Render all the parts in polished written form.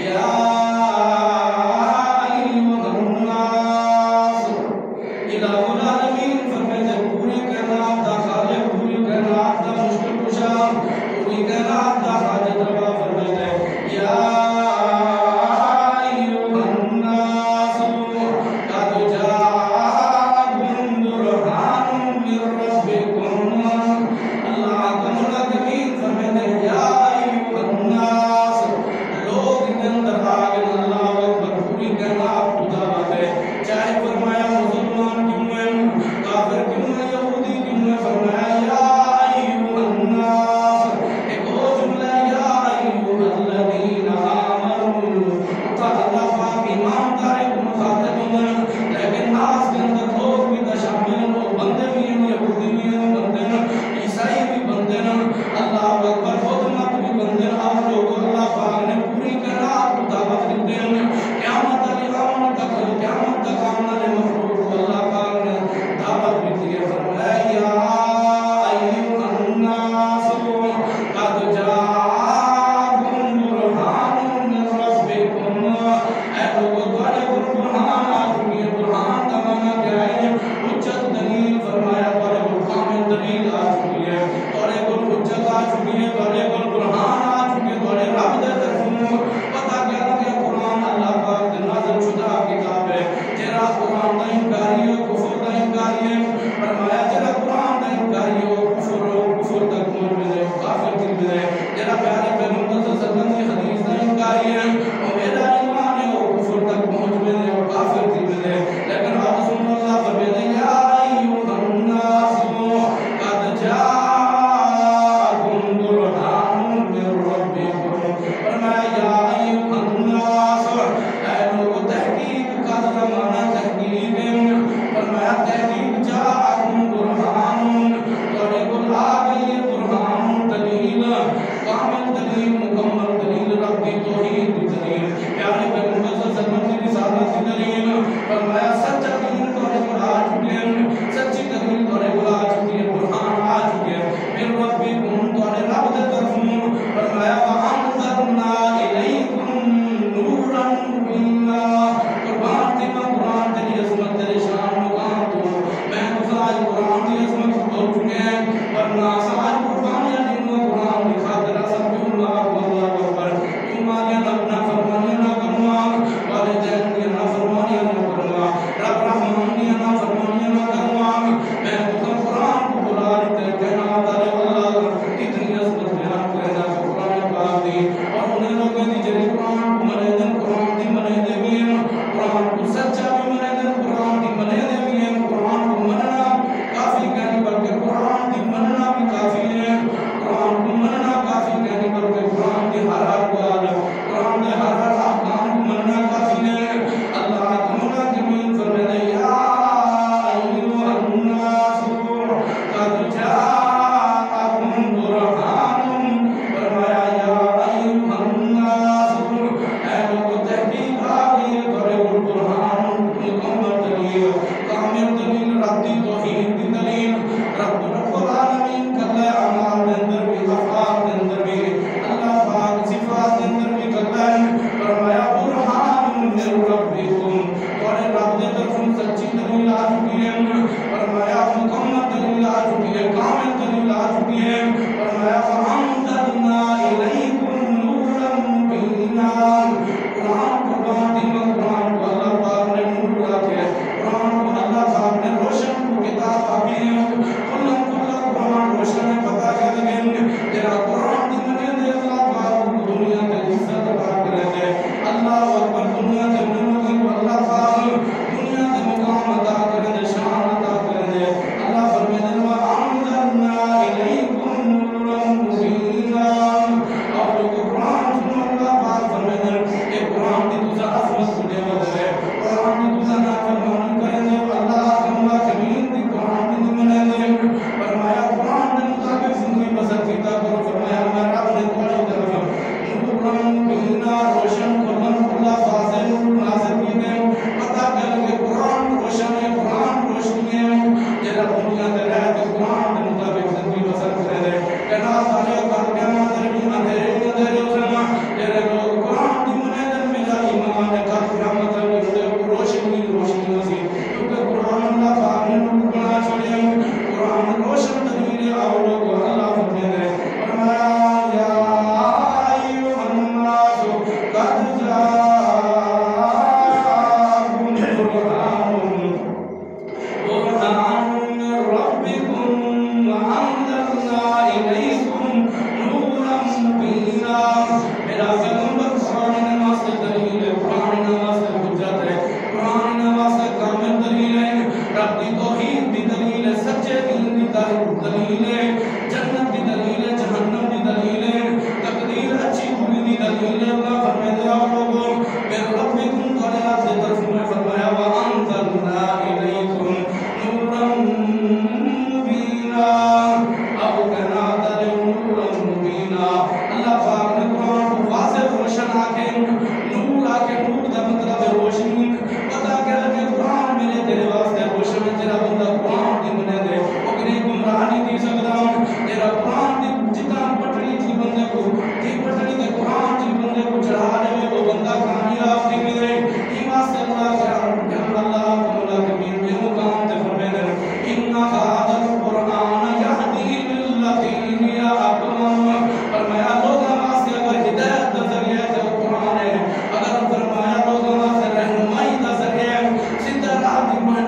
يا أيها الناس انکاری ہو کفر دا انکاری ہے فرمایا جڑا قرآن دا انکاری ہو کفر تک پہنچ میں کافر کی بدائے جڑا پیارے پیغمبر صلی اللہ علیہ وسلم کی حدیث دا انکاری ہے وہ میرا ایمان ہے وہ کفر تک پہنچ میں کافر کی بدائے لیکن رسول اللہ فرماتے ہیں یا ایھا الناس قد جاءکم برہان من ربکم فرمایا یا ایھا الناس اے لوگو تحقیق کا زمانہ تحقیق فرمایا تحقیق جاءکم برہان توڑے کو آ گئی ہے برہان دلیل کامل دلیل مکمل دلیل رب کی توحید کی دلیل پیارے پیغمبر صلی اللہ علیہ وسلم کی رسالت کی دلیل فرمایا سچا دین توڑے کو آ چکے ہیں سچی دلیل توڑے کو آ چکی ہے برہان آ چکے ہیں پھر ربکم توڑے رب دے طرف فرمایا وَأَنزَلْنَا إِلَيْكُمْ نُورًا مُبِينًا قربان تیمہ قرآن تیری عظمت تیری شان مقام تو میں آج قرآن کی عظمت بول چکے ہیں ورنہ آج قربان یا دن قرآن لکھا تیرا سب کیوں اللہ اکبر کیوں مانگے نہ فرمانیاں نہ کروا والدین کی نہ فرمانیاں نہ کروا رب رحمان کی نہ فرمانیاں نہ کروا میں قرآن کو بلا لیتے کہنا تارے اللہ اتنی عظمت بیان کرنا قرآن پاک دی اور انہیں لوگوں دی جری قرآن کو منے دن قرآن دی منے دے بھی ہیں قرآن کو سچا بھی منے دن قرآن دی منے دے بھی ہیں قرآن کو مننا کافی کہنی بلکہ قرآن دی مننا بھی کافی ہے قرآن کو مننا کافی کہنی بلکہ قرآن دی ہر بات قرآن دے ہر احکام کو مننا کافی ہے اللہ تعالیٰ کی مین فرمائے یا ایھا الناس قد جاءکم برہان فرمایا یا ایھا الناس اے لوگو تحقیق آ گئی ہے توڑے برہان مکمل دلیل کامل دلیل رب دی توحید دی دلیل رب العالمین کلے اعمال دے اندر بھی افعال دے اندر بھی اللہ پاک صفات دے اندر بھی کلے فرمایا برہان من ربکم توڑے رب دے طرف سچی دلیل آ چکی ہے فرمایا مکمل دلیل آ چکی ہے کامل دلیل آ چکی ہے فرمایا وَأَنزَلْنَا إِلَيْكُمْ نُورًا مُبِينًا قرآن قربان دیمہ قرآن کو اللہ پاک نے نور رکھے قرآن کو اللہ پاک نے روشن کو کتاب آگی ہے کلن قرآن روشن ہے پتا کہ لگیں تیرا قرآن دی منے دے اللہ پاک کو دنیا کے عزت عطا کرے دے اللہ اکبر دنیا کے منوں کو اللہ پاک دنیا کے مقام عطا کرے دے شان عطا کرے دے اللہ فرمائے دے وَأَنزَلْنَا إِلَيْكُمْ نُورًا مُبِينًا اور لوگوں قرآن سنو اللہ پاک فرمائے دے کہ قرآن دی تجھا عظمت کو دے ہے قرآن دی تجھا نافرمانی کرے دے اللہ کمرہ کمین دی قرآن دی منے دے فرمایا قرآن دے مطابق زندگی بسر کیتا کرو فرمایا میں رب نے تھوڑی طرف نورًا مبینا روشن قرآن اللہ فاضل نور نازل کی دے پتہ کر کہ قرآن روشن ہے قرآن روشنی ہے جیسا دنیا دے رہے تو قرآن دے مطابق زندگی بسر کرے دے کہنا سارے کر کہنا درمی اندھیرے اندھیرے اسما جیسے لوگ قرآن دی منے دے میرا ایمان ہے کر قیامت ہے روشنی روشنی ہوسی کیونکہ قرآن اللہ پاک نے نور بنا چھوڑے قرآن روشن دلیل اور لوگ اللہ فرمائے دے فرمایا یا ایھا الناس قد جاءکم برہان من ربکم وَأَنزَلْنَا إِلَيْكُمْ نُورًا مُبِينًا میرا پیغمبر قرآن نماز سے دلیل ہے قرآن نماز سے حجت ہے قرآن نماز سے کامل دلیل ہے رب دی توحید دی دلیل ہے سچے دین دی دلیل ہے جنت دی دلیل ہے جہنم دی دلیل ہے تقدیر اچھی بری دی دلیل ہے اللہ فرمائے دے آپ لوگوں میرے ربکم توڑے آپ سے طرف میں فرمایا وَأَنزَلْنَا إِلَيْكُمْ نُورًا مُبِينًا اب کہنا تارے نورًا مبینا اللہ پاک نے قرآن کو واضح روشن آکے نور آکے نور دا مطلب روشنی پتا کیا لگے قرآن میرے تیرے واسطے روشن ہے تیرا بندہ قرآن دی منے دے اگری گمراہ نہیں دی سکتا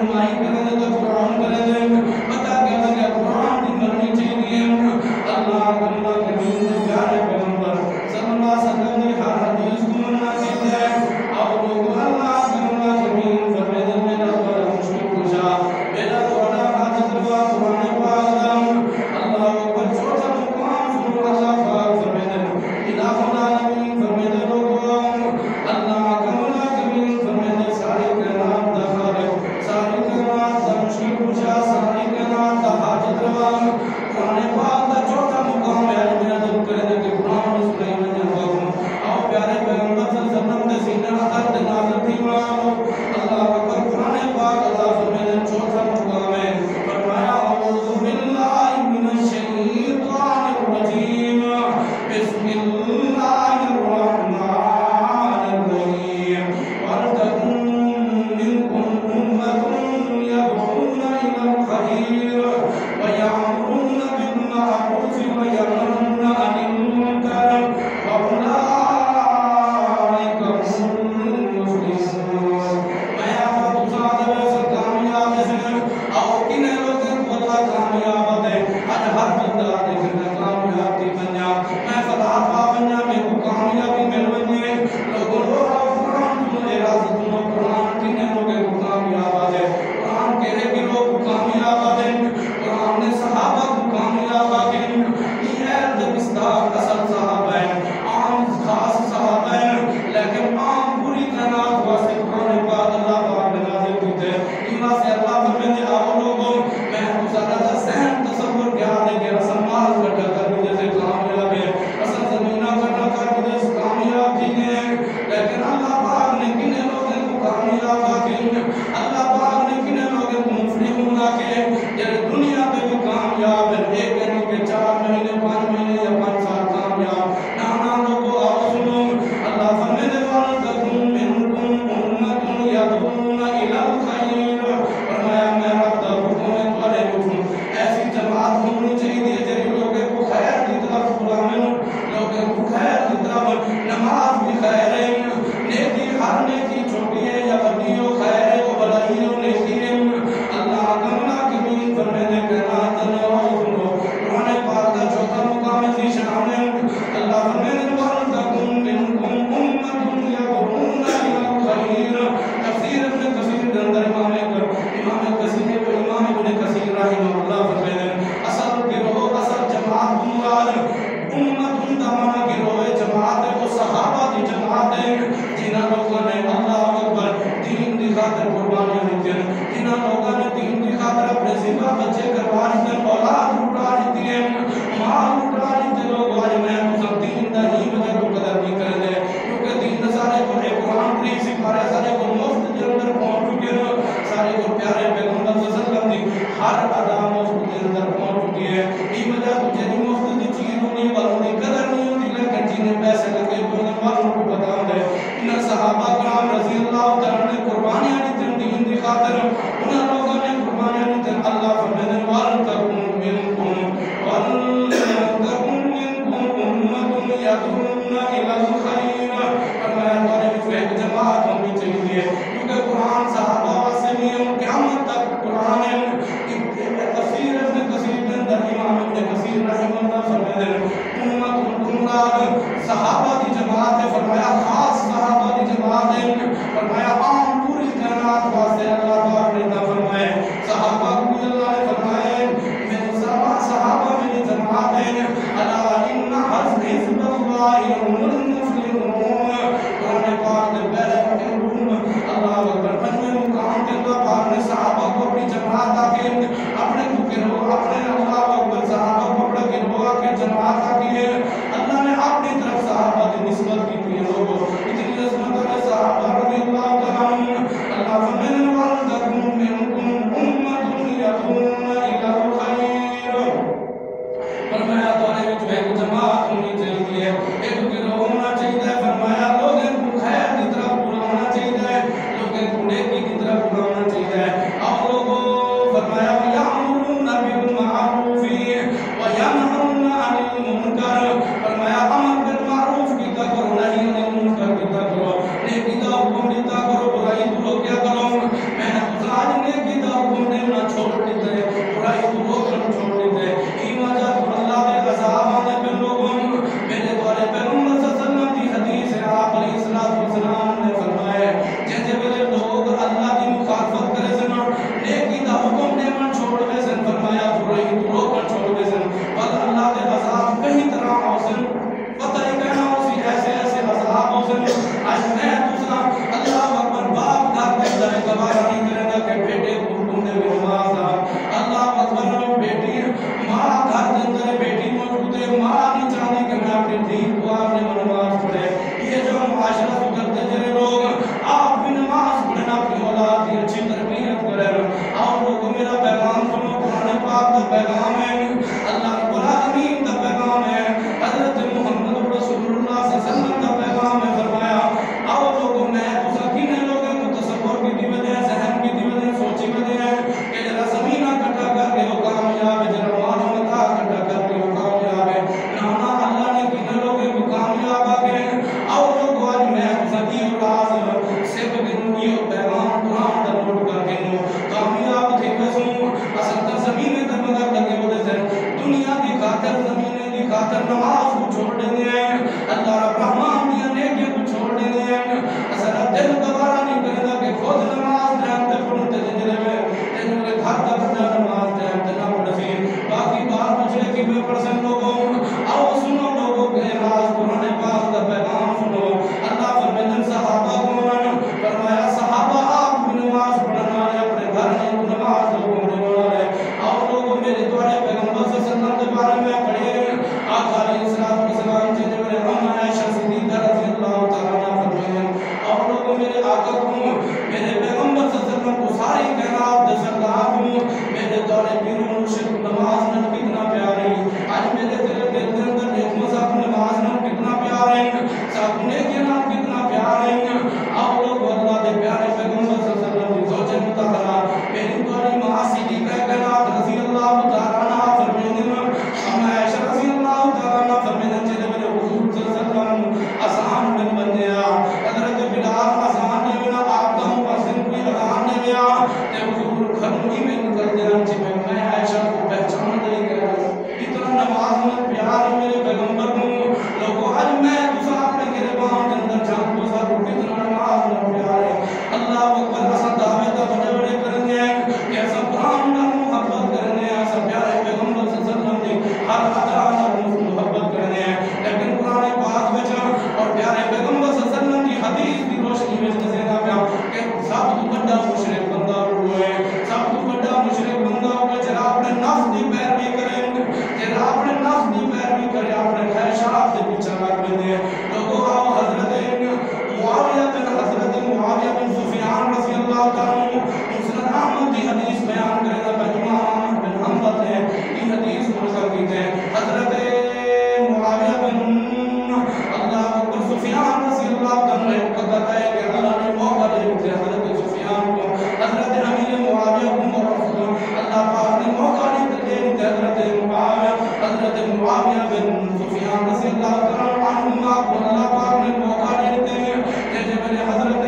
رہنمائی کریں تو قرآن کریں بتا کے لگے قرآن کی مرنی چاہیے اللہ کے پیارے پیغمبر صلی اللہ علیہ وسلم نے ہر حدیث کو مننا چاہیے اور لوگ اللہ کے فرمے دل میں بڑا مشکل کشا میرا تھوڑا حاجت روا قرآن پاک اللہ اکبر چھوٹا مقام سنو اللہ پاک فرمے دل الہ العالمین فرمے دل اللہ کملا کبیر فرمے دل ساری کائنات دا خالق ساری کائنات دا مشکل کشا ساری کائنات دا حاجت روا قرآن پاک دا چھوٹا مقام ہے میرا دل کرے دے کہ قرآن اس میں میں جاؤں اور پیارے پیغمبر صلی اللہ علیہ وسلم دے سینہ درد نازل تھی مانو اللہ اکبر قرآن پاک اللہ فرمے دل چھوٹا مقام ہے فرمایا اعوذ باللہ من الشیطان الرجیم بسم اللہ الرحمن الرحیم وَلْتَكُنْ مِنْكُمْ أُمَّةٌ يَدْعُونَ إِلَى الْخَيْرِ وَيَأْمُرُونَ بِالْمَعْرُوفِ وَيَنْهَوْنَ عَنِ الْمُنكَرِ وَأُولَئِكَ هُمُ الْمُفْلِحُونَ میں آپ کو ساتھ میں کامیاب ہیں اور کنے لوگوں کو اللہ کامیاب ہے آج ہر بندہ دیکھنا کامیاب تھی بنیا میں فلاح پا بنیا میں کو کامیابی مل بنیے لوگوں قرآن سنو راز سنو قرآن کنے لوگوں کو کامیاب ہے قرآن کہے کہ لوگ کامیاب ہے قرآن نے صحابہ کو کامیاب ہے یہ ہے دبستان اصل صحابہ ہے عام خاص صحابہ ہے لیکن عام پوری کائنات واسطے قرآن پاک اللہ پاک نے نازل کیتے ایمان سے اللہ فرمائے دے آؤ لوگوں میں گزارا دا ذہن تصور کیا دے کہ رسم مال کٹا کر بھی جیسے کامیاب ہے اصل زمینہ کٹا کر بھی جیسے کامیاب تھی ہیں لیکن اللہ پاک نے کنے لوگوں کو کامیاب آکے اللہ پاک نے کنے لوگوں کو مفلحون آکے جب دنیا پہ بھی کامیاب ہے ایک یعنی کہ 4 مہینے 5 مہینے یا 5 سال کامیاب نانا لوگوں آؤ سنو اللہ فرمے دے وَلْتَكُنْ مِنْكُمْ أُمَّةٌ يَدْعُونَ إِلَى الْخَيْرِ فرمایا میں رب دا حکم ہے تمہارے حکم ایسی جماعت ہونی چاہیے جی لوگوں کو خیر کی طرف بلانے لوگوں کو خیر کی طرف نماز بھی خیر ہے نیکی ہر نیکی چھوٹی ہے یا بڑی ہو خیر ہے وہ بلائی ہو نیکی ہے اللہ کملا کبیر فرمے دے کائنات نے اور سنو قرآن پاک کا چوتھا مقام ہے شان ہے اللہ فرمے دے وَلْتَكُنْ مِنْكُمْ أُمَّةٌ يَدْعُونَ إِلَى الْخَيْرِ تفسیر ابن کثیر کے اندر امام کثیر کو امام ابن کثیر رحمہ اللہ فرمے دے اصل گروہ اصل جماعت مراد امت دمانہ گروہ جماعت کو صحابہ دی جماعت ہے جنہاں لوگوں نے اللہ اکبر دین دی خاطر قربانیاں دی جنہاں لوگوں نے دین دی خاطر اپنے زندہ بچے قربان دی اولاد لٹا دی مال لٹا دی لوگ آج میں سب دین دا ہی وجہ کو قدر نہیں کر دے کیونکہ دین سارے کو قرآن کریم سکھا سارے کو مفت کے اندر پہنچ چکے ہیں سارے کو پیارے پیغمبر صلی اللہ علیہ وسلم دی ہر ادا مفت کے اندر پہنچ چکی ہے یہ وجہ تجھے نہیں مفت کی چیز ہونی والوں کی قدر نہیں ہوتی لیکن جنہیں پیسے لگے بولنے والوں کو بتا دے ان صحابہ کرام رضی اللہ تعالیٰ نے قربانیاں دی دین دی خاطر انہاں لوگوں نے قربانیاں دی اللہ فرمائے وَلْتَكُنْ مِنْكُمْ أُمَّةٌ يَدْعُونَ إِلَى الْخَيْرِ فرمایا تمہارے وچ ایک جماعت ہونی چاہیے کیونکہ قرآن صحابہ واسطے بھی ہے قیامت تک قرآن ہے تفسیر ابن کثیر کے اندر امام ابن کثیر رحمہ اللہ فرمائے امت مراد صحابہ دی جماعت ہے فرمایا خاص صحابہ دی جماعت ہے فرمایا عام پوری کائنات واسطے اللہ پاک نے عطا فرمائے صحابہ کو اللہ نے فرمائے میں صحابہ میری جماعت ہے الا ان حزب اللہ هم المفلحون قرآن پاک نے پہلے اللہ اکبر پنجویں مقام کے اللہ پاک نے صحابہ کو اپنی جماعت آکے اپنے گروہ اپنے اللہ اکبر صحابہ کو اپنے گروہ کے جماعت آکے اللہ نے اپنی طرف صحابہ کی نسبت کی لوگوں حکم دینا چھوڑ دیتے برائی کو روکنا چھوڑ دیتے ایمان جا تو اللہ دے عذاب آنے پہ لوگوں میرے دوارے پیغمبر صلی اللہ علیہ وسلم کی حدیث ہے آپ علیہ السلام نے فرمایا جیسے میرے لوگ اللہ کی مخالفت کرے سن نیکی دا حکم دینا چھوڑ دے سن فرمایا برائی کو روکنا چھوڑ دے سن پر اللہ دے عذاب کہیں طرح ہو سن پتہ ہی کہنا اسی ایسے ایسے عذاب ہو سن آج میں دوسرا اللہ اکبر باپ گھر کے اندر گوارا نہیں کرے گا کہ بیٹے کو حکم دے نماز اللہ اکبر بیٹی ماں گھر کے اندر بیٹی موجود ہے ماں نہیں چاہتی کہ میں اپنی دھی کو آپ نے نماز پڑھے یہ جو معاشرہ کو کرتے جرے لوگ آپ بھی نماز پڑھنا اپنی اولاد کی اچھی تربیت کریں آپ لوگوں میرا پیغام سنو قرآن پاک کا پیغام ہے اللہ رب العالمین کا پیغام ہے حضرت محمد رسول اللہ صلی اللہ علیہ وسلم کا پیغام ہے فرمایا آؤ لوگوں میں تو سکینے لوگوں کو تصور کی دیونے ذہن کی دیونے سوچی میں دے کہ جرا زمینہ کٹا کر کے وہ کامیاب ہے جرا معلومتہ کٹا کر کے وہ کامیاب ہے نانا اللہ نے کنے لوگوں کو کامیاب آگے آؤ لوگوں آج میں تو سکی اور راز صرف گنگی اور پیغام قرآن در نوٹ کر کے نو کامیاب تھے بسوں اصل در زمینیں در مگر لگے ہوتے سے دنیا کی خاطر زمینیں کی خاطر نماز کو چھوڑ دینے ہیں اللہ رب رحمان دیا نیکی کو چھوڑ دینے ہیں اصل دل گوارا نہیں کرے گا کہ خود نماز ٹائم تے پڑھتے جنجلے میں جنجلے گھر کا بچہ نماز ٹائم تے نہ پڑھ سی باقی بار بچے کی 2% لوگوں آؤ سنو لوگوں کے راز قرآن پاک کا پیغام سنو اللہ فرمیدن صحابہ کو فرمایا صحابہ آپ بھی نماز پڑھنا ہے اپنے گھر میں نماز لوگوں نے بڑھا ہے آؤ لوگوں میرے دوارے پیغمبر صلی اللہ علیہ وسلم کے بارے میں پڑھے آقا علیہ السلام چلے میرے ہم عائشہ صدیقہ رضی اللہ تعالیٰ عنہ فرمائیں اور لوگوں میرے آقا کو میرے پیغمبر صلی اللہ علیہ وسلم کو ساری کائنات دے سردار ہوں میرے دورے پیر و مرشد نماز نہ کتنا پیارے آج میرے تیرے دل کے اندر دیکھو صاحب نماز نہ کتنا پیارے صاحب نیکی نہ کتنا پیارے آپ لوگ اللہ دے پیارے پیغمبر صلی اللہ علیہ وسلم کی زوجہ مطہرہ میری دوری ماں صدیقہ کائنات رضی اللہ تعالیٰ عنہ فرمائیں ہم عائشہ رضی اللہ تعالیٰ عنہ فرمائیں چلے میرے حضور صلی اللہ علیہ وسلم آسان بن بنیا حضرت بلال آسان نے بنا آپ دم پسند کوئی آسان نے بیا تے حضور گھرنی میں نکل دینا چاہے میں عائشہ کو پہچان دے گا اتنا نماز میں پیار میرے پیغمبر ہوں لوگوں آج میں دوسرا اپنے گربان کے اندر جان دوسرا کو کتنا نماز میں پیار ہے اللہ اکبر ایسا دعوے کا بڑے بڑے کرنے ہیں ایسا قرآن کا محبت کرنے ہیں ایسا پیارے پیغمبر صلی اللہ علیہ وسلم نے ہر ادران محبت کرنے ہیں لیکن قرآن پاک بچا اور پیارے پیغمبر صلی اللہ علیہ وسلم کی حدیث کی روشنی میں نظر آیا کہ سب تو بڑا مشرک بندہ ہوئے سب تو بڑا مشرک بندہ ہوئے جرا اپنے نفس کی پیروی کریں جرا اپنے نفس کی پیروی کرے اپنے خواہشات سے پیچھے لگ بندے لوگوں آؤ حضرت معاویہ بن سفیان رضی اللہ تعالیٰ عنہ مسند احمد کی حدیث بیان کرے گا امام احمد بن حنبل نے یہ حدیث مرسل کی ہے حضرت معاویہ بن اللہ اکبر سفیان رضی اللہ تعالیٰ عنہ کو کہتا ہے کہ اللہ نے موقع دے دیا حضرت سفیان کو حضرت امیر معاویہ کو اللہ پاک نے موقع دے دیا حضرت معاویہ بن سفیان رضی اللہ تعالیٰ عنہ کو اللہ پاک نے موقع دے دیا کہ میرے حضرت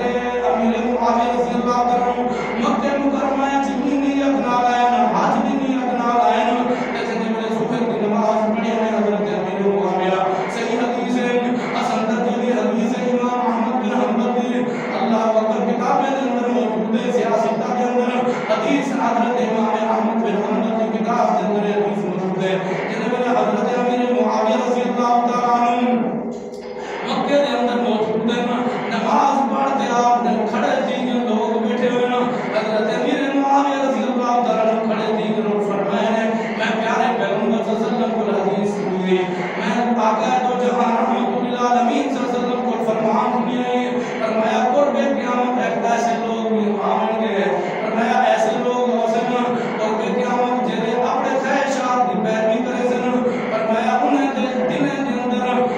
امیر معاویہ رضی اللہ تعالیٰ عنہ مکہ مکرمہ جتنی نیت نہ لائے نہ حج بھی نیت نہ لائے جیسے میرے صبح کی نماز پڑھی ہے حضرت امیر معاویہ صحیح حدیث ہے اصل درجے حدیث ہے امام احمد بن حنبل کی اللہ اکبر کتاب کے اندر موجود ہے سیاست کے اندر حدیث حضرت امام احمد بن حنبل کی کتاب کے اندر حدیث موجود ہے جنہیں میرے حضرت امیر معاویہ رضی اللہ تعالیٰ عنہ مکہ کے اندر موجود ہے نماز پڑھتے آپ نے کھڑے دیگر لوگ بیٹھے ہوئے نا حضرت امیر معاویہ رضی اللہ تعالیٰ عنہ کھڑے دیگر لوگ فرمائے میں پیارے پیغمبر صلی اللہ علیہ وسلم کو حدیث سنی میں آقا تو جہاں رحمت للعالمین صلی اللہ علیہ وسلم کو فرمان سنی فرمایا قرب قیامت ایک ایسے لوگ بھی آمن گے فرمایا ایسے لوگ حسن قرب قیامت جنہیں اپنے خواہشات کی پیروی کرے سن فرمایا انہیں دلیں کے اندر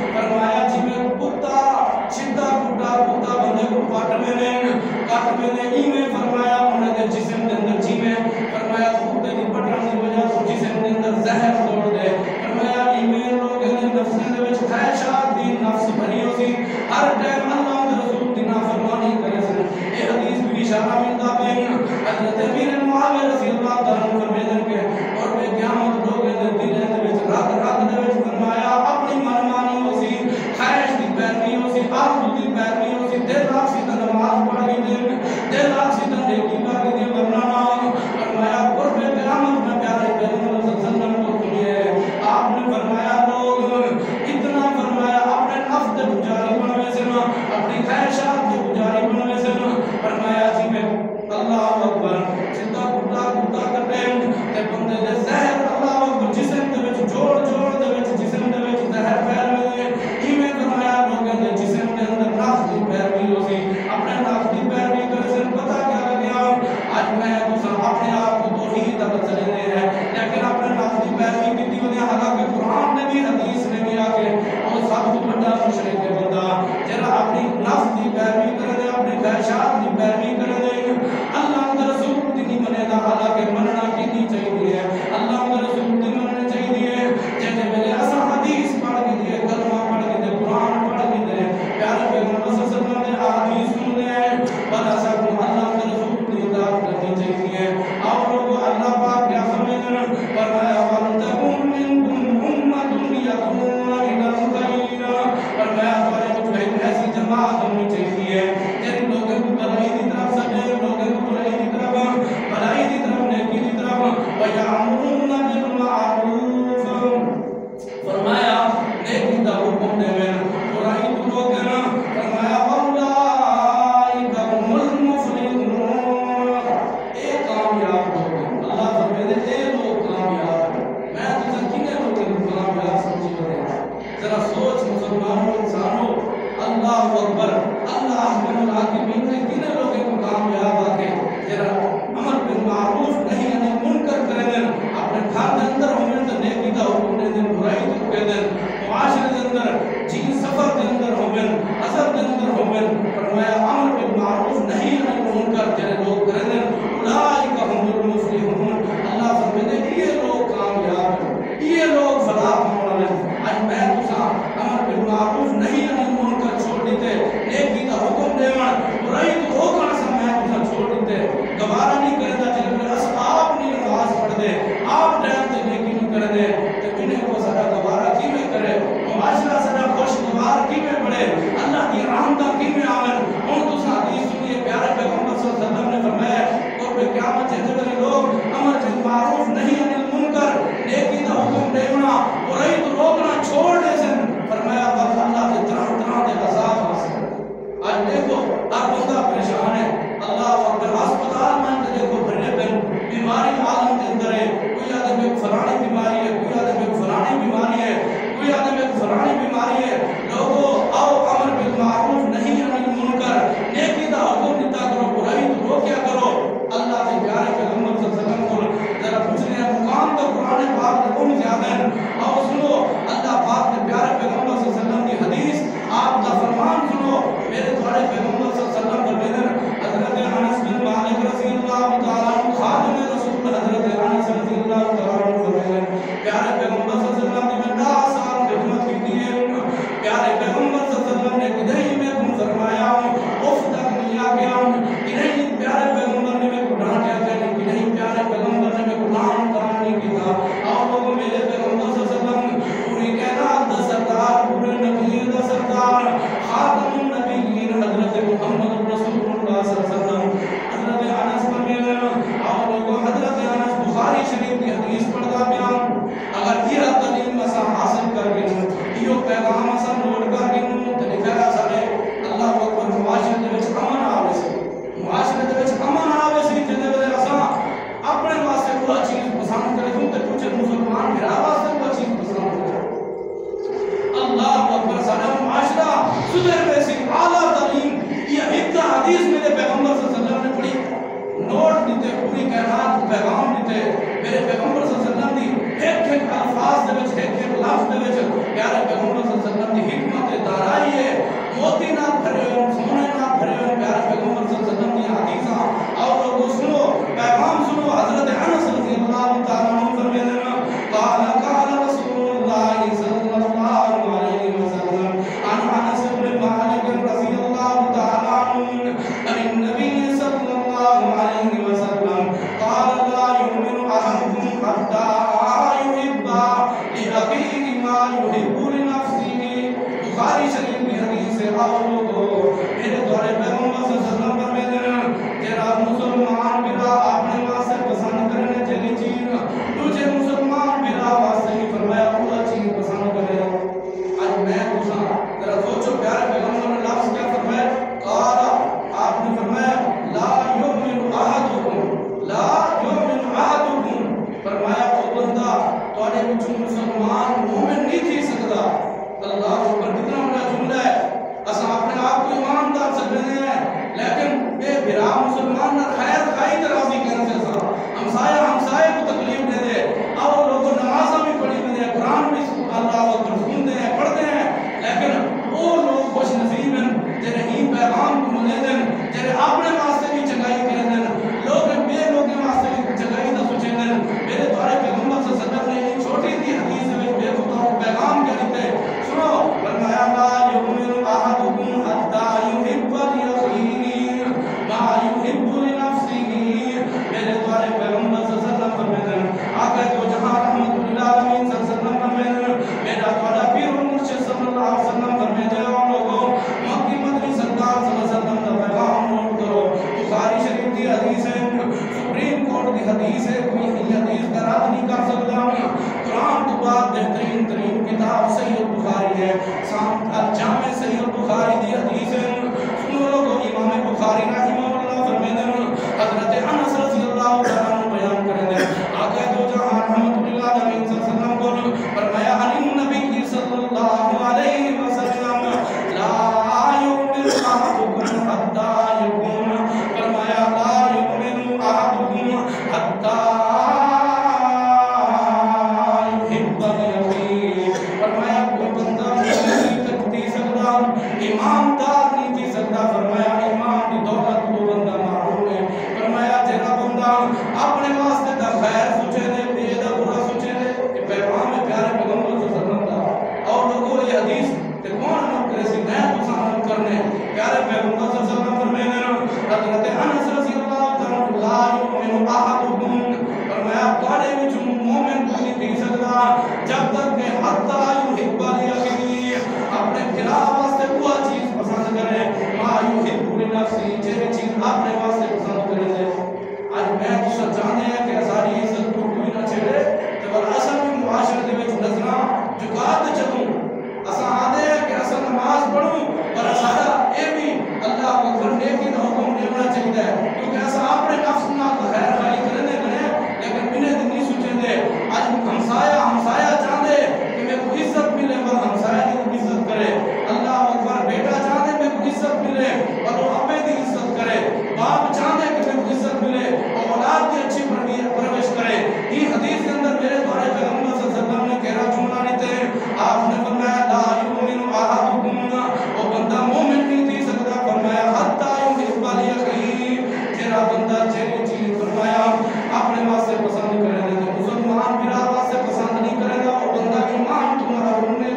چاہیے اور لوگوں اللہ پاک کیا فرمایا فرمایا وَلْتَكُن مِّنكُمْ أُمَّةٌ يَدْعُونَ إِلَى الْخَيْرِ فرمایا تمہارے کچھ ایک ایسی جماعت ہونی چاہیے جن لوگوں کو بھلائی کی طرف سدے لوگوں کو بھلائی کی طرف نیکی کی طرف وَيَأْمُرُونَ بِالْمَعْرُوفِ فرمایا نیکی کا حکم دے میں برائی کو روکنا فرمایا وَأُولَٰئِكَ هُمُ الْمُفْلِحُونَ اے کامیاب لوگ اللہ فرماتے اے لوگ کامیاب میں تجھے کنے لوگوں کو کامیاب سمجھی رہے ذرا سوچ مسلمانوں انسانوں اللہ اکبر اللہ احکم الحاکمین نے کنے لوگوں کو کامیاب آکے ذرا امر بالمعروف نہیں یعنی منکر کریں دن اپنے گھر کے اندر ہونے تو نیکی کا حکم دے دن برائی کو کہہ دن معاشرے کے اندر جی سفر کے اندر ہونے اثر کے اندر ہونے فرمایا امر بالمعروف نہیں یعنی منکر جنہیں لوگ کریں دن اولئک هم المفلحون اللہ فرماتے ہیں یہ لوگ کامیاب ہیں یہ لوگ فلاح پانے والے ہیں آج میں تسا امر بالمعروف نہیں یعنی منکر چھوڑ دیتے نیکی کا حکم دیوان برائی کو روکنا سے میں تسا چھوڑ دیتے گوارا نہیں کرے دا چلے میرے آپ نہیں نماز پڑھ دے آپ ٹائم تے نیکی نہیں کر دے تو انہیں کو سدا گوارا کی میں کرے معاشرہ سدا خوشگوار کی میں پڑے اللہ کی رحمتہ کی میں آمن ان تو حدیث سنیے پیارے پیغمبر صلی اللہ علیہ وسلم نے فرمایا اور پہ قیامت جیسے والے لوگ امر بالمعروف نہیں عن المنکر نیکی کا حکم دینا برائی کو روکنا چھوڑ دے سن فرمایا بس اللہ کے طرح طرح کے عذاب حاصل آج دیکھو ہر بندہ پریشان ہے اللہ اکبر ہسپتال میں دیکھو بھرے پہ بیماری عالم کے اندر ہے کوئی آدم ایک فلانی بیماری ہے کوئی آدم ایک فلانی بیماری ہے کوئی آدم ایک فلانی بیماری ہے لوگوں آؤ امر بالمعروف نہیں عن المنکر نیکی کا حکم دیتا کرو برائی تو روکیا کرو اللہ کے پیارے پیغمبر صلی اللہ علیہ وسلم کو ذرا پوچھنے ہیں مقام تو قرآن پاک میں کون زیادہ ہے اور سنو اللہ پاک کے پیارے پیغمبر صلی اللہ علیہ وسلم کی حدیث آپ کا فرمان سنو میرے تھوڑے پیغمبر صلی اللہ علیہ وسلم پر بیدر حضرت انس بن مالک رضی اللہ تعالیٰ عنہ خادم رسول حضرت انس رضی اللہ تعالیٰ عنہ فرمائے پیارے پیغمبر صلی اللہ علیہ وسلم نے 10 سال خدمت کی تھی پیارے پیغمبر صلی اللہ علیہ وسلم نے کدھئی میں تم فرمایا اف تک نہیں آگیا کدھئی پیارے پیغمبر نے میں کو ڈانٹیا کہ کدھئی پیارے پیغمبر نے میں کو نام کرام نہیں کیا اور لوگوں میرے پیغمبر صلی اللہ علیہ وسلم پوری کائنات دا سردار پورے نبی دا سردار خاتم النبیین حضرت محمد رسول اللہ صلی اللہ علیہ وسلم حضرت انس فرماتے ہیں اور لوگوں حضرت انس بخاری شریف کی حدیث پڑھتا بیان اگر یہ تعلیم مسا حاصل کر کے یہ پیغام اسا نوٹ کر کے تو لکھا سارے اللہ اکبر معاشرے دے وچ امن آوے سی معاشرے دے وچ امن آوے سی جے دے اسا اپنے واسطے وہ چیز پسند کرے ہوں تے کچھ مسلمان میرا واسطے وہ چیز پسند کرے اللہ اکبر سارا معاشرہ سدھر ویسی اعلیٰ تعلیم یہ ایک حدیث میرے پیغمبر صلی اللہ علیہ وسلم نے پڑھی نوٹ دیتے پوری کائنات پیغام دیتے میرے پیغمبر صلی اللہ علیہ وسلم دی ایک الفاظ دے وچ ایک لفظ دے وچ پیارے پیغمبر صلی اللہ علیہ وسلم دی حکمت دارائی ہے موتی نہ بھرے ہو سونے نہ بھرے ہو پیارے پیغمبر صلی اللہ علیہ وسلم دی حدیثاں اور لوگوں سنو پیغام سنو حضرت انس رضی اللہ تعالیٰ عنہ فرماتے ہیں قال رسول اللہ صلی اللہ علیہ وسلم عن انس بن مالک رضی اللہ تعالیٰ عنہ عن النبی صلی اللہ علیہ وسلم قال لا يؤمن احدكم حتى يحب لأخيه ما يحب لنفسه بخاری شریف کی حدیث سے اور لوگوں میرے دوارے پیغمبر صلی اللہ علیہ وسلم پر میں دینا تیرا مسلمان بلا اپنے واسطے پسند کرنے چلی چیز تجھے مسلمان بلا واسطے ہی فرمایا پورا چیز پسند کرے آج میں دوسرا ذرا سوچو پیارے پیغمبر نے لفظ کیا فرمایا قال آپ نے فرمایا لا يؤمن احدكم فرمایا وہ بندہ تواڈے وچ مسلمان مومن نہیں تھی سکدا اللہ اکبر کتنا بڑا جملہ ہے اساں اپنے آپ کو ایماندار سمجھتے ہیں لیکن بے برا مسلمان نہ خیر خائی تے راضی کرن سے ہمسایہ کو تکلیف دے دے اور لوگوں نمازاں بھی پڑھی دے قرآن بھی اللہ اکبر سنتے ہیں پڑھتے ہیں لیکن وہ لوگ خوش نصیب ہیں جنہیں ہی پیغام کو ملے دیں جنہیں اپنے واسطے بھی چنگائی کریں دیں لوگ بے لوگوں واسطے بھی چنگائی نہ سوچیں دیں میرے دوارے پیغمبر صلی اللہ علیہ وسلم نے یہ چھوٹی سی حدیث میں بے خدا پیغام کیا دیتے سنو فرمایا لا يؤمن احدكم حتى يحب لأخيه ما يحب لنفسه میرے دی حدیث ہے، کوئی حدیث کا رد نہیں کر سکتا. قرآن تو بعد بہترین ترین کتاب صحیح البخاری ہے. جامع صحیح البخاری دی حدیث ہے. سنو لوگو، امام بخاری رحمہ اللہ فرمیندے ہیں حضرت انس رضی اللہ تعالیٰ عنہ بیان کریں دے آقا دو جہاں رحمت اللہ علیہ وسلم کو فرمایا علی نبی صلی اللہ علیہ وسلم لا یؤمن احدکم حتی یکون، فرمایا لا یؤمن احدکم حتی یحب الیقین. فرمایا کوئی بندہ نہیں تکتی سکتا، ایماندار نہیں تھی سکتا. فرمایا ایمان دی دولت کو بندہ معلوم ہے. فرمایا جیڑا بندہ اپنے واسطے دا خیر سوچے دے، بے دا برا سوچے دے، یہ پیغام ہے پیارے پیغمبر صلی اللہ علیہ وسلم دا. اور لوگوں یہ حدیث تے کون عمل کرے سی؟ میں تو عمل کرنے. پیارے پیغمبر صلی اللہ علیہ وسلم فرمانے حضرت انس رضی اللہ تعالی لا یؤمن احدکم، فرمایا تواڈے وچ مومن کوئی نہیں تھی سکدا جب تک کہ حتی یحب الیقین، اپنے بھرا واسطے وہ چیز پسند کرے ما یحب لنفسی، جے چیز اپنے واسطے پسند کرے دے. آج میں تو جانے ہیں کہ ساری عزت کو کوئی نہ چھڑے تے پر اصل میں معاشرے دے وچ نظراں جھکا تے چلوں. اساں آندے ہیں کہ اساں نماز پڑھوں پر سارا اے بھی اللہ کو کرنے کی حکم دینا چاہیے ہے، کیونکہ اساں اپنے نفس نال خیر خائی کرنے گنے لیکن بنے دن نہیں سوچیں دے. آج ہمسایا چاہتے کہ میں کو عزت ملے پر ہمسایا دی عزت کرے. اللہ اکبر. بیٹا چاہتے میں کو عزت ملے پر وہ ابے دی عزت کرے. باپ چاہتے کہ میں کو عزت ملے اور اولاد کی اچھی پرورش کرے. یہ حدیث کے اندر میرے دوارے پیغمبر صلی اللہ علیہ وسلم نے کہہ جملہ نہیں تھے. آپ نے فرمایا لا یؤمن احدکم، وہ بندہ مومن نہیں تھی سکتا. فرمایا حتی یحب الیقین، جیڑا بندہ جیڑی چیز فرمایا اپنے واسطے پسند کرے دے تو مسلمان بھرا واسطے پسند نہیں کرے گا، وہ بندہ ایمان تمہارا ہونے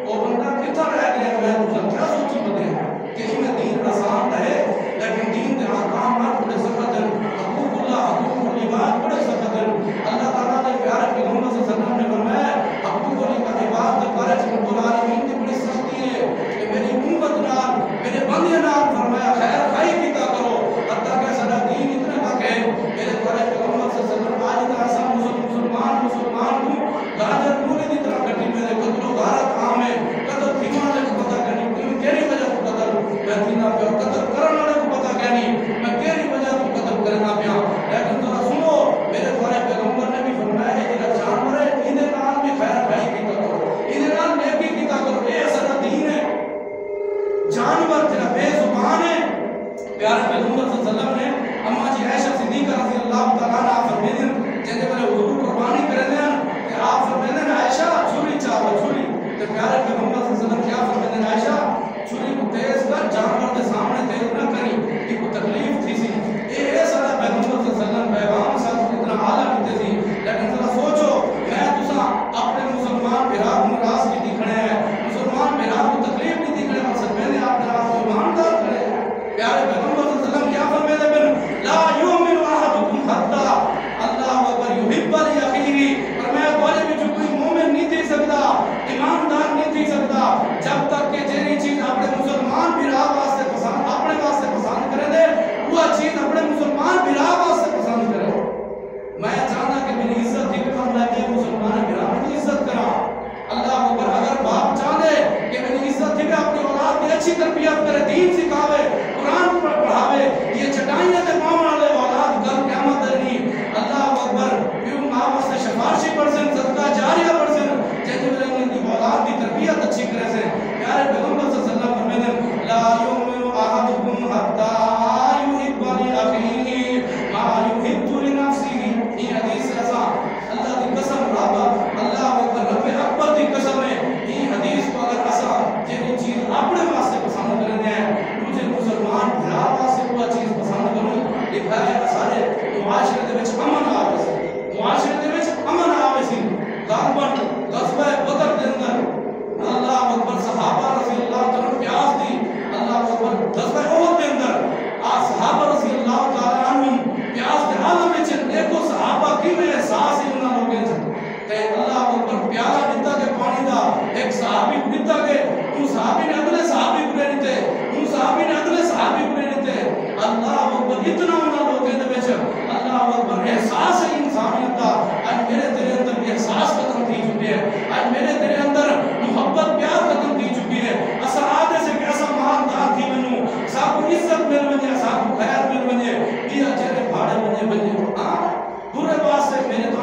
وہ بندہ کتنا رہ گیا. میں تو کیا سوچی بدے کہ میں دین آسان ہے لیکن دین دے احکامات بڑے سخت ہیں. حقوق اللہ حقوق العباد بڑے سخت ہیں. اللہ تعالیٰ نے پیارے پیغمبر صلی اللہ علیہ وسلم نے فرمایا حقوق العباد کے بارے میں رب العالمین کی بڑی سختی ہے کہ میری امت نال میرے بندے نال فرمایا خیر خائی کیتا کرو. حتیٰ کہ سارا دین اتنا تک ہے میرے پیارے پیغمبر صلی اللہ علیہ وسلم آج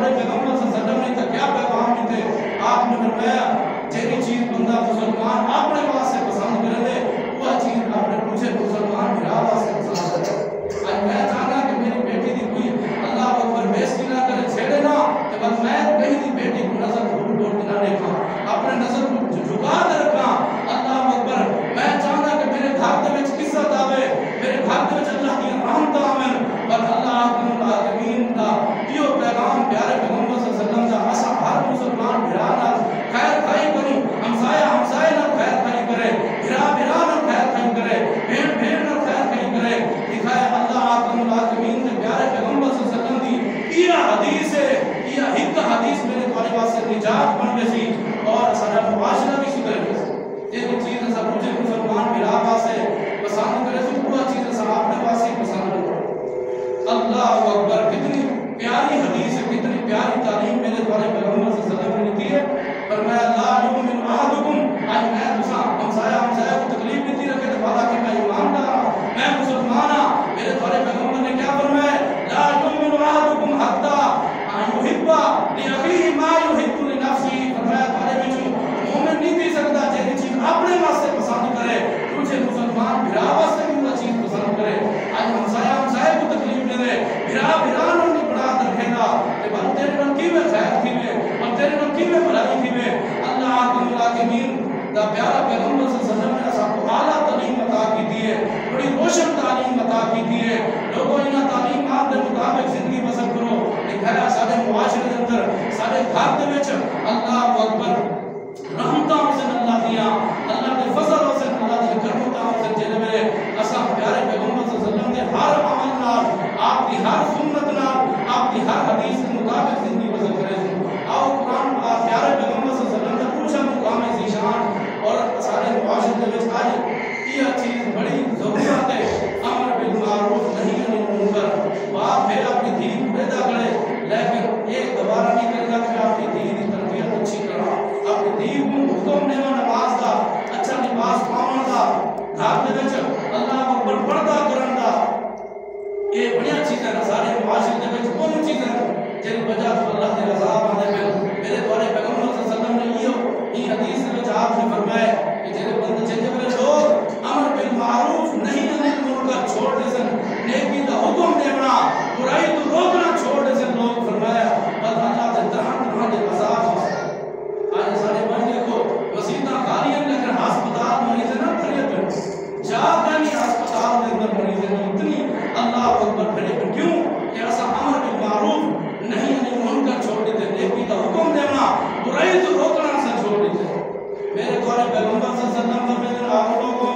سارے پیغمبر صلی اللہ علیہ وسلم نے کیا پیغام دیتے آپ نے فرمایا جیڑی چیز بندہ مسلمان اپنے واسطے پسند کرے دے وہ چیز اپنے دوسرے مسلمان بھرا واسطے پسند کرے اج میں چاہنا کہ میری بیٹی دی کوئی اللہ اکبر بےزتی نہ کرے چھیڑے نہ کہ بس میں کہیں دی بیٹی کو نظر ڈھول نہ دیکھاں اپنے نظر کو جھکا کر رکھاں اللہ اکبر میں چاہنا کہ میرے گھر دے وچ عزت آوے میرے گھر دے وچ اللہ دی رحمت آوے پر اللہ اکبر العالمین دا یہ پیغام پیارے پیغمبر صلی اللہ علیہ وسلم دا اسا ہر مسلمان بھرا نال خیر خائی کروں ہمسایہ ہمسایہ نال خیر خائی کرے بھرا بھرا نال خیر خائی کرے بھیڑ بھیڑ نال خیر خائی کرے دکھائے اللہ اکبر العالمین دے پیارے پیغمبر صلی اللہ علیہ وسلم دی یہ حدیث ہے یہ ایک حدیث میرے تمہارے واسطے نجات بن گئی سی اور سارا معاشرہ بھی سدھر گیا یہ چیز سب مجھے مسلمان بھرا واسطے پسند کرے سی وہ چیز سب اپنے واسطے پسند کرے اللہ اکبر کتنی پیاری حدیث ہے کتنی پیاری تعلیم میرے تمہارے پیغمبر صلی اللہ علیہ وسلم نے دی ہے فرمایا لا یؤمن احدکم آج میں دوسرا ہمسایہ کو تکلیف نہیں دی رکھے تو والا کہ میں ایمان دار میں مسلمان ہوں میرے تمہارے پیغمبر نے کیا فرمایا لا یؤمن احدکم حتی یحب لاخیہ ما یحب لنفسہ فرمایا تمہارے وچ مومن نہیں دی سکتا جے چیز اپنے واسطے پسند کرے دوسرے مسلمان بھرا واسطے بھی وہ چیز پسند کرے آج ہمسایہ کو تکلیف دے دے بھرا بھرا نوں نہیں بڑا رکھے گا کہ بل تیرے نال کیویں خیر تھیوے اور تیرے نال کیویں بھلائی تھیوے اللہ اکبر العالمین دا پیارا پیغمبر صلی اللہ علیہ وسلم نے اساں کو اعلیٰ تعلیم عطا کی ہے بڑی روشن تعلیم عطا کی ہے لوگوں انہاں تعلیمات دے مطابق زندگی بسر کرو دکھایا سارے معاشرے دے اندر سارے گھر دے وچ اللہ اکبر رحمتاں سے اللہ دیا اللہ دے فضل سے اللہ دے کرمتاں سے جے میرے اساں پیارے پیغمبر صلی اللہ علیہ وسلم دے ہر عمل نال آپ کی ہر سنت نال آپ کی ہر حدیث کے مطابق زندگی بسر کرے آؤ قرآن پیارے پیغمبر صلی اللہ علیہ وسلم نے پوچھا مقام ذیشان اور سارے معاشرے دے وچ آج یہ چیز بڑی ضرورت ہے امر بالمعروف نہی عن المنکر باپ ہے اپنی دھی کو پیدا کرے لیکن یہ دوبارہ نہیں کرے گا کہ آپ کی دھی کی تربیت اچھی کرا اپنی دھی کو حکم دینا نماز دا اچھا لباس پاون دا گھر دے وچ اللہ اکبر پردہ کرن دا یہ بڑی چیزیں ہیں سارے معاشرے دے وچ کون چیزیں جن وجہ تو اللہ دے رضا باندے پہ میرے دوارے پیغمبر صلی اللہ علیہ وسلم نے یہ حدیث دے وچ آپ نے فرمایا کہ جڑے بندے جڑے لوگ امر بالمعروف نہیں عن المنکر چھوڑ دے سن نیکی دا حکم دینا برائی تو روکنا چھوڑ دے سن لوگ فرمایا بس اللہ دے طرح دے عذاب آج سارے بن دیکھو مسیحاں خالی ہیں لیکن ہسپتال مریض نہ بھرے پے جا کے نہیں ہسپتال دے اندر مریض اتنی اللہ اکبر بھرے کیوں کہ ایسا امر بالمعروف نہیں عن المنکر چھوڑ دیتے نیکی دا حکم دینا برائی تو روکنا سے چھوڑ دیتے میرے دوارے پیغمبر صلی اللہ علیہ وسلم فرماتے ہیں آپ لوگوں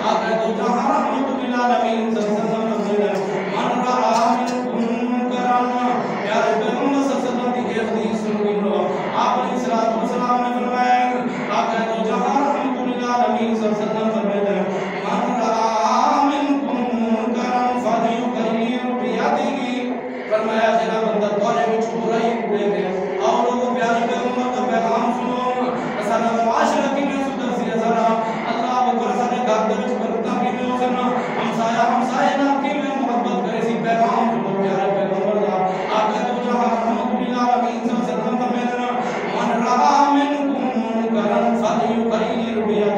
آقا دو جہاں رحمت للعالمین صلی اللہ علیہ وسلم فرماتے ہیں من رأى منکم منکرا پیارے پیغمبر صلی اللہ علیہ وسلم کی حدیث سن لو آپ علیہ الصلوۃ والسلام نے فرمایا آقا دو جہاں رحمت للعالمین صلی اللہ علیہ وسلم فرماتے ہیں من رأى منکم منکرا فلیغیرہ بیدہ فرمایا جنا بندہ دوارے وچ برائی دیکھے اور لوگوں پیارے پیغمبر کا پیغام سنو اساں معاشرہ کی میں سدر سی ذرا اللہ اکبر سارے گھر دے وچ برکتاں کی میں سنا ہمسایہ نال کی میں محبت کرے سی پیغام سنو پیارے پیغمبر دا آقا تو جہاں رحمت للعالمین صلی اللہ علیہ وسلم فرمایا من رأى منکم منکرا فلیغیرہ بیدہ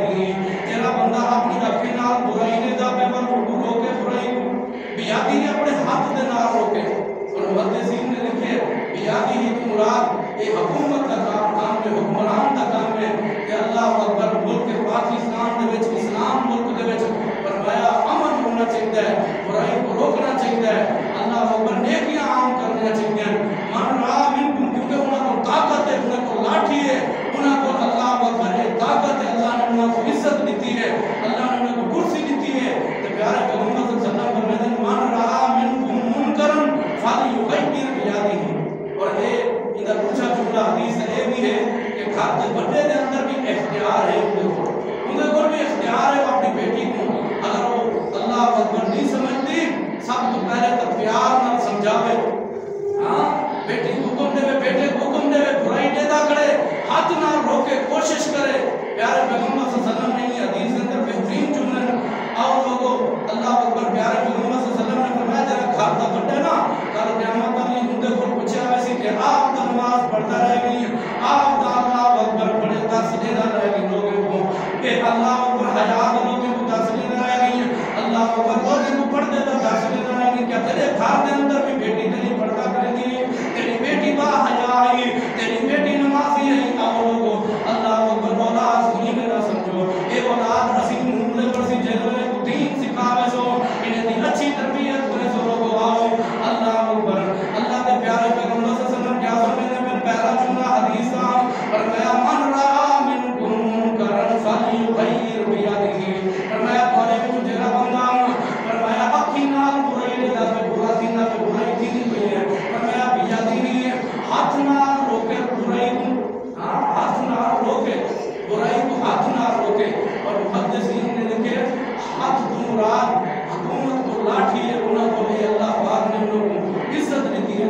جڑا بندہ اپنی اکھ نال برائی نے دا پے پر روکے برائی بیدہ نے اپنے ہاتھ دے نال روکے اور محدثین نے لکھے بیادی ہی تو مراد یہ حکومت کا کام ہے حکمران کا کام ہے کہ اللہ اکبر ملک پاکستان دے وچ اسلام ملک دے وچ فرمایا امن ہونا چاہیے برائی کو روکنا چاہیے اللہ اکبر نیکیاں عام کرنا چاہیے من رأى منکم کیونکہ انہاں کو طاقت ہے انہاں کو لاٹھی ہے انہاں کو اللہ اکبر ہے طاقت ہے اللہ نے انہاں کو عزت دیتی ہے اللہ نے انہاں کو کرسی دیتی ہے تو پیارے پیغمبر صلی اللہ علیہ وسلم فرماتے ہیں من رأى منکم منکرا فلیغیرہ بیدہ اور یہ ادھر پوچھا جملہ حدیث ہے بھی ہے کہ گھر کے بڑے دے اندر بھی اختیار ہے ان کو بھی اختیار ہے اپنی بیٹی کو اگر وہ اللہ اکبر نہیں سمجھتی سب تو پہلے تو پیار نہ سمجھاوے ہاں بیٹی حکم دے بیٹے حکم دے برائی دے دا کرے ہاتھ نہ روکے کوشش کرے پیارے پیغمبر صلی اللہ علیہ وسلم نے یہ حدیث کے اندر بہترین جملے اور لوگوں اللہ اکبر پیارے پیغمبر صلی اللہ علیہ وسلم نے فرمایا جب گھر دا بڑا نا کل قیامت والی ان دے کو پوچھا ویسی کہ آپ پڑھتا رہ گئی آپ اللہ اکبر بڑے دس دینا رہ گئی لوگوں کو کہ اللہ اکبر حیات لوگوں کو دس دینا رہ گئی اللہ اکبر لوگوں کو پڑھتے تو دس دینا رہ گئی کیا تیرے گھر کے اندر بھی بیٹی تیری پڑھتا کرے گی تیری بیٹی با حیا آئی تیری بیٹی نمازی ہے آپ لوگوں اللہ اکبر اولاد سنی میں نہ سمجھو اے اولاد رسیم ہملے پر سی جلوے کو دین سکھاوے سو انہیں دی اچھی تربیت کرے سو لوگوں آؤ اللہ اکبر اللہ کے پیارے پیغمبر صلی اللہ علیہ وسلم کیا فرماتے ہیں میں پہلا جملہ حدیث کا فرمایا من رأى منکم منکرا فلیغیر بیدہ فرمایا تھوڑے میں جڑا بندہ فرمایا اکھی نال برائی دے دے برا سینہ پہ برائی تھی نہیں پئی ہے فرمایا بیدہ ہاتھ نال روکے برائی کو ہاتھ نال روکے برائی کو ہاتھ نال روکے اور محدثین نے لکھے ہاتھ کو مراد حکومت کو لاٹھی ہے انہوں کو بھی اللہ پاک نے انہوں کو عزت دیتی ہے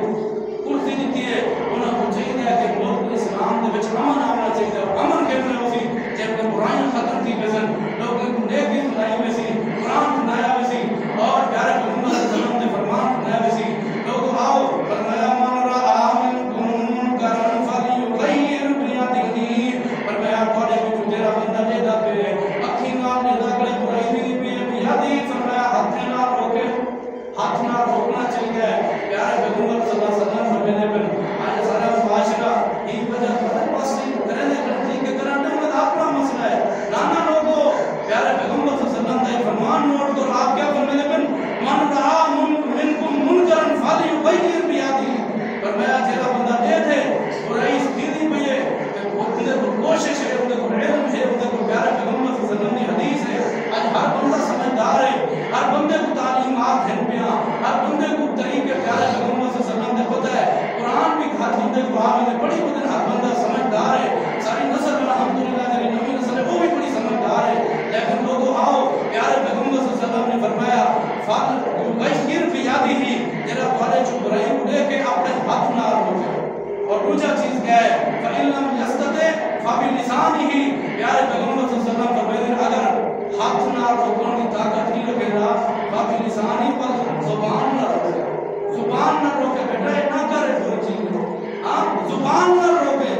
کرسی دیتی ہے انہوں کو چاہیے کہ لوگ اسلام دے وچ امن آنا چاہیے امن کے میں اسی جب کہ برائیاں ختم تھی بزن لوگوں کو نیکی سنائی میں سی قرآن سنایا میں سی اور پیارے پیغمبر صلی اللہ علیہ وسلم نے فرمان سنایا میں سی لوگ آؤ فرمایا من رأى منکم منکرا فلیغیر بیدہ فرمایا تھوڑے میں تیرا بندہ دے دا پہ اکھی نال دے دا کڑے برائی بھی بیدہ فرمایا ہاتھ نال روکے ہاتھ نال روکنا چاہیے پیارے پیغمبر صلی اللہ علیہ وسلم فرماتے ہیں آج سارا معاشرہ ہی وجہ پر پاسی کرنے کرنے کے کرنے میں اپنا مسئلہ ہے نانا لوگوں پیارے پیغمبر صلی اللہ علیہ وسلم کا فرمان نوٹ کرو آپ کیا فرماتے ہیں من رأى منکم منکرا فلیغیر بیدہ فرمایا جیسا بندہ دے دے برائی سیدھی پئی ہے اندر کو کوشش ہے اندر کو علم ہے اندر کو پیارے پیغمبر صلی اللہ علیہ وسلم کی حدیث ہے آج ہر بندہ سمجھدار ہے ہر بندے کو تعلیمات ہیں پیاں ہر بندے کو طریقے پیارے پیغمبر صلی اللہ علیہ وسلم نے پتہ ہے قرآن بھی ہر بندے کو آمین بڑی بدن ہر بندہ سمجھدار ہے ساری نسل الحمدللہ جب نوی نسل ہے وہ بھی بڑی سمجھدار ہے لیکن لوگوں آؤ پیارے پیغمبر صلی اللہ علیہ وسلم نے فرمایا فلیغیر بیدہ جرا پہلے جو برائی کو لے کے اپنے ہاتھ نہ روکے اور دوسرا چیز کیا ہے فَإِن لَمْ يَسْتَطِعْ فَبِلِسَانِهِ پیارے پیغمبر صلی اللہ علیہ وسلم فرماتے ہیں اگر ہاتھ نہ روکنے کی طاقت نہیں رکھے گا فَبِلِسَانِهِ پر زبان نہ روکے زبان نہ روکے بیٹا یہ نہ کرے کوئی چیز زبان نہ روکے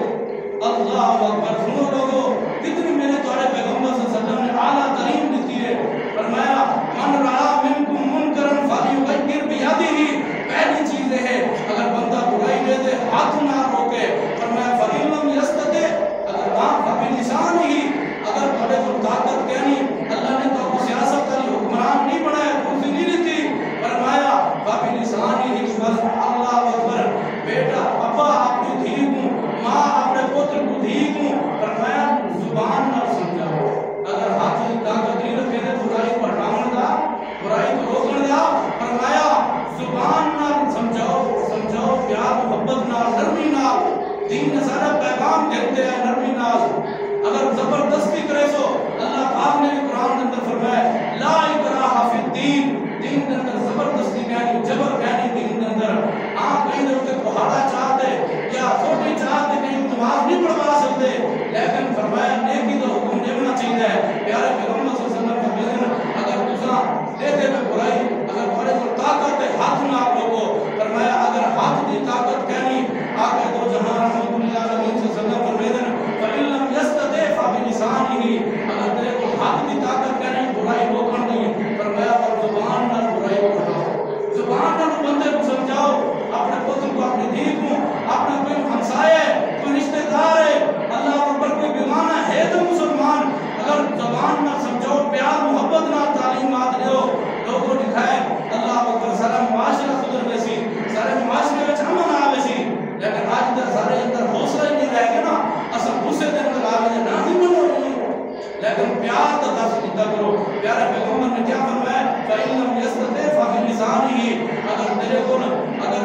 اللہ اکبر سنو لوگوں کتنی میرے تمہارے پیغمبر صلی اللہ علیہ وسلم نے اعلیٰ تعلیم دیتی ہے فرمایا من رأى منکم منکرا فلیغیر بیدہ پہلی چیز ہے اگر بندہ برائی دے دے ہاتھ نہ روکے فرمایا فَإِن لَمْ يَسْتَطِعْ اگر آپ فَبِلِسَانِهِ اگر بڑے کو طاقت کہنی اللہ نے تو کو سیاست کا حکمران نہیں بنایا کرسی نہیں دیتی فرمایا فَبِلِسَانِهِ بس اللہ اکبر بیٹا ابا اپنی دھی کو ماں اپنے پتر کو دھی کو فرمایا زبان نہ سمجھاؤ اگر ہاتھ کی طاقت نہیں رکھے تو برائی کو ہٹاؤں دا برائی کو روکنے دا فرمایا زبان نہ سمجھاؤ پیار محبت نہ نرمی نہ دین سارا پیغام دیتے ہیں نرمی نہ اگر زبردستی کرے سو اللہ پاک نے بھی قرآن کے اندر فرمایا لا اکراہ فی الدین دین کے اندر زبردستی کہنی جبر کہنی دین کے اندر آپ کہیں در اسے پہاڑا چاہتے یا چھوٹی چاہتے کہیں نماز نہیں پڑھوا سکتے لیکن فرمایا نیکی تو حکم دینا چاہیے پیارے پیغمبر صلی اللہ علیہ وسلم فرماتے اگر دوسرا دیتے میں برائی اگر بڑے کو طاقت ہے ہاتھ نہ روکو فرمایا اگر ہاتھ کی طاقت کہنی آقا دو جہاں رحمت اللہ علیہ وسلم فرماتے فَإِن لَمْ يَسْتَطِعْ فَبِلِسَانِهِ اگر تیرے کو ہاتھ کی طاقت کہنی برائی روکن نہیں فرمایا اور زبان نہ برائی کو ہٹاؤ زبان نہ بندے کو سمجھاؤ اپنے پتر کو اپنی دھی کو اپنا کوئی ہمسائے کوئی رشتہ دار ہے اللہ اکبر کوئی بیگانہ ہے تو مسلمان اگر زبان نہ سمجھاؤ پیار محبت نہ تعلیمات دو لوگوں دکھائے اللہ اکبر سارا معاشرہ سدھر ویسی سارے معاشرے میں امن آوے سی لیکن آج تک سارے اندر حوصلہ ہی نہیں رہ گیا نا اصل غصے دے اندر آوے نہ ہی بنو لیکن پیار کا درس دیتا کرو پیارے پیغمبر نے کیا فرمایا فَإِن لَمْ يَسْتَطِعْ فَبِلِسَانِهِ اگر تیرے کو اگر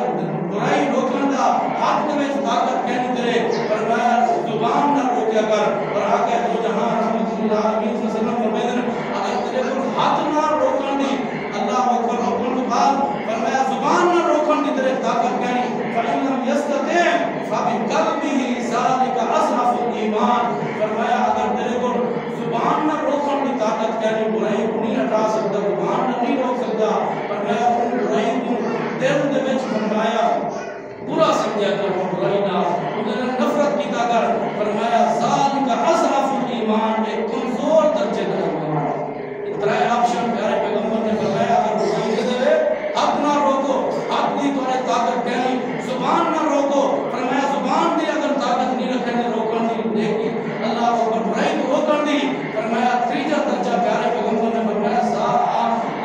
برائی روکن دا ہاتھ میں طاقت کہنی تیرے فرمایا زبان نہ روکیا کر اور آگے دو جہاں رحمت اللہ علیہ وسلم فرماتے اگر تیرے کو ہاتھ نہ روکن دی اللہ اکبر حکم کے بعد فرمایا زبان نہ روکن دی تیرے طاقت کہنی فَإِن لَمْ يَسْتَطِعْ فَبِقَلْبِهِ ذَلِكَ أَضْعَفُ الْإِيمَانِ فرمایا اگر تیرے کو زبان نہ روکن کی طاقت کہنی برائی کو نہیں ہٹا سکتا زبان نہ نہیں روک سکتا فرمایا ان برائی کو دل دے وچ فرمایا برا سمجھا درجہ کرو برائی نہ انہوں نے نفرت کی کر فرمایا ذالک اضعف الایمان ایک کمزور درجے کا ایمان اترائے آپشن پیارے پیغمبر نے فرمایا اگر برائی دے حق نہ روکو حق دی تمہارے طاقت کہیں زبان نہ روکو فرمایا زبان دی اگر طاقت نہیں رکھے تو روکن دی نیکی اللہ کو برائی کو روکن دی فرمایا تیجا درجہ پیارے پیغمبر نے فرمایا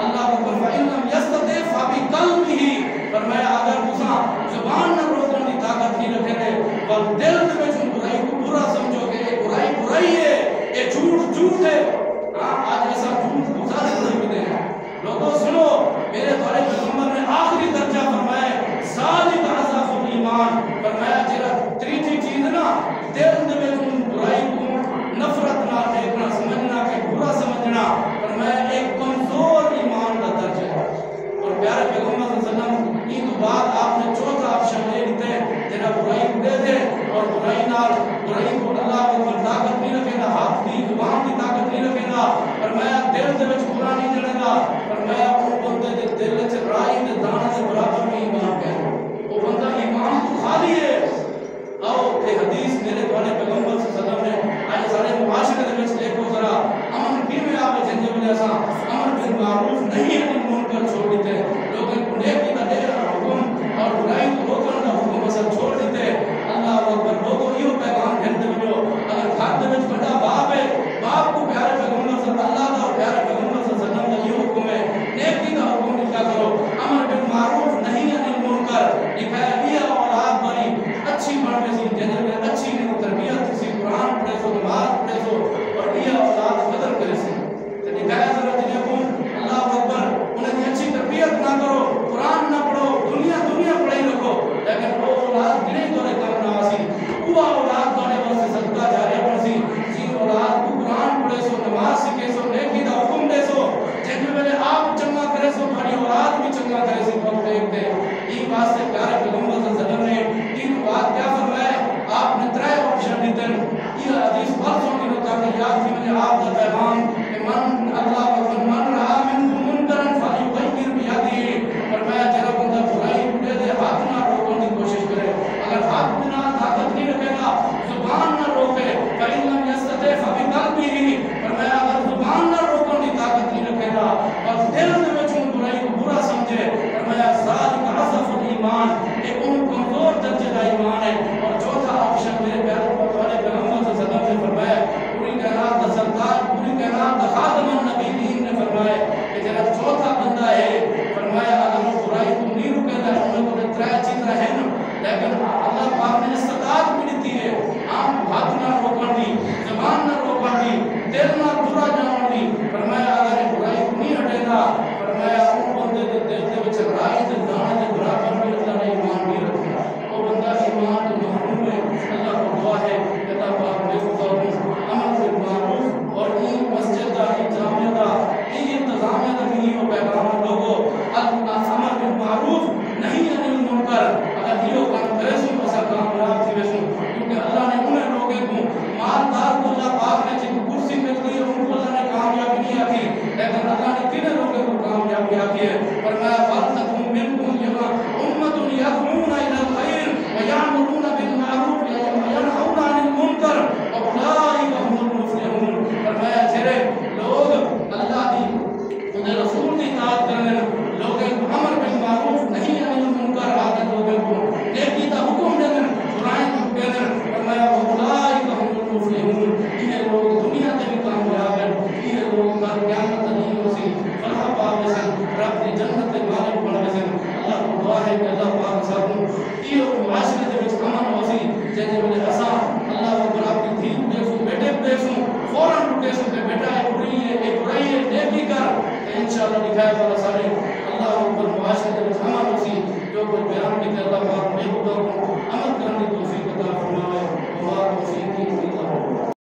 اللہ کو فرمایا لم یستطع فبقلبہ فرمایا اگر تساں زبان نہ روکن دی طاقت نہیں رکھے تے پر دل دے وچ برائی کو برا سمجھو کہ یہ برائی برائی ہے یہ جھوٹ جھوٹ ہے آج ایسا جھوٹ گزار نہیں ہیں لوگوں سنو میرے تمہارے پیغمبر نے آخری درجہ فرمایا ذالک اضعف الایمان فرمایا جڑا تیجی چیز نا دل دے وچ برائی کو نفرت نہ دیکھنا سمجھنا کہ برا سمجھنا فرمایا ایک کمزور ایمان کا درجہ ہے اور پیارے پیغمبر صلی اللہ علیہ وسلم یہ تو بات آپ نے چوتھا آپشن لے لیتے جڑا برائی دے دے اور برائی نال برائی کو اللہ کو طاقت نہیں رکھے گا ہاتھ دی زبان دی طاقت نہیں رکھے گا فرمایا دل دے وچ برا نہیں جڑے گا فرمایا وہ بندے دے دل وچ رائی دے دانے دے برابر بھی ایمان ہے وہ بندہ ایمان تو خالی ہے آؤ یہ حدیث میرے تمہارے پیغمبر صلی اللہ علیہ وسلم نے آج سارے معاشرے دے وچ دیکھو ذرا امن کی میں آپ جن جو بلے اساں امر بالمعروف نہیں ہے منکر چھوڑ دیتے لوگوں کو نیکی کا دے حکم اور برائی کو روکنے کا حکم اصل چھوڑ دیتے اللہ اکبر لوگوں یہ پیغام گھر دے وچ اگر گھر دے وچ بڑا باپ ہے باپ کو پیارے پیغمبر صلی اللہ علیہ اور پیارے پیغمبر صلی اللہ علیہ وسلم کا یہ حکم ہے نیکی کا حکم لکھا کرو امر بالمعروف نہیں ہے منکر لکھا ہے یہ اولاد بڑی اچھی بڑھنے سی جنر میں اچھی تربیت سی قرآن پڑھے سو نماز پڑھے سو اور یہ اولاد قدر کرے سی لکھا ہے ضرورت دیکھوں اللہ اکبر انہیں کی اچھی تربیت نہ کرو قرآن نہ پڑھو دنیا پڑھائی رکھو لیکن وہ اولاد گرے تو کام نہ آسی وہ اولاد تھوڑے واسطے صدقہ جاریہ بن سی جی اولاد کو قرآن پڑھے سو نماز سکھے سو نیکی دا حکم دے سو جن میں آپ چنگا کرے سو تھوڑی اولاد بھی چنگا کرے سی وقت ایک دے یہ واسطے پیارے پیغمبر صلی اللہ علیہ وسلم نے یہ بات کیا فرمایا آپ نے ترے آپشن دیتے یہ حدیث بات سن کے تاکہ یاد تھی میں نے آپ کا پیغام کہ من اللہ کا من رہا منکم منکرا فلیغیر بیدہ فرمایا جرا بندہ برائی دے دے ہاتھ نہ روکنے کی کوشش کرے اگر ہاتھ بنا طاقت نہیں رکھے گا زبان نہ روکے فإن لم يستطع فبقلبہ فرمایا اگر زبان نہ روکنے کی طاقت نہیں رکھے گا اور دل دے وچ برائی کو برا سمجھے فرمایا ذالک اضعف الایمان ایک ان کمزور درجے کا ایمان ہے اور چوتھا آپشن میرے پیارے پیغمبر صلی اللہ علیہ وسلم نے فرمایا پوری کائنات کا سردار پوری کائنات کا خاتم النبیین نے فرمایا کہ جب چوتھا بندہ ہے فرمایا اگر وہ برائی کو نہیں رکے گا انہیں کو ترے چیزیں ہیں لیکن اللہ پاک نے استطاعت بھی دیتی ہے آپ ہاتھ نہ روکن دی زبان نہ روکن دی دل نہ برا جان دی فرمایا اگر یہ برائی کو نہیں ہٹے گا فرمایا ان بندے دے دل دے وچ رائی دے دانے دے برابر بھی اللہ نے ایمان نہیں رکھا وہ بندہ ایمان تو محروم ہے اللہ کو دعا ہے کہ اللہ پاک بے وقوع امر بالمعروف اور این مسجد کا انتظامیہ کا این انتظامیہ کا بھی وہ پیغام لوگوں امر بالمعروف نہیں ہے منکر اگر یہ کام کرے سو ایسا کامیاب تھی ویسو کیونکہ اللہ نے انہیں لوگوں کو مالدار کو اللہ پاک نے جن کو کرسی مل گئی ان کو اللہ نے کامیابی نہیں آتی لیکن اللہ نے تین لوگوں کو کامیابی آتی ہے فرمایا فَلْتَكُن مِّنكُمْ أُمَّةٌ يَدْعُونَ إِلَى الْخَيْرِ وَيَأْمُرُونَ بِالْمَعْرُوفِ وَيَنْهَوْنَ عَنِ الْمُنكَرِ وَأُولَٰئِكَ هُمُ الْمُفْلِحُونَ فرمایا جڑے لوگ اللہ دی انہیں رسول کی اطاعت کرنے لوگوں کو امر بالمعروف نہیں عن المنکر آتے لوگوں کو نیکی کا حکم دینے برائی کو دینے فرمایا اولئک هم المفلحون یہ لوگ دنیا میں بھی کامیاب ہیں یہ لوگ کا قیامت نہیں ہوسی فرح پاوے سن رب کی جنت کے مالک بنوے سن اللہ کو دعا ہے کہ اللہ پاک ساتھوں یہ معاشرے دے وچ امن ہوسی جے ویلے اساں اللہ کو آپ کی دین دے سو بیٹے دے سو فوراں رکے سو کہ بیٹا ہے برائی ہے نیکی کر انشاءاللہ دکھائے والا سارے اللہ اوپر معاشرے دے وچ امن ہوسی جو کوئی بیان بھی اللہ پاک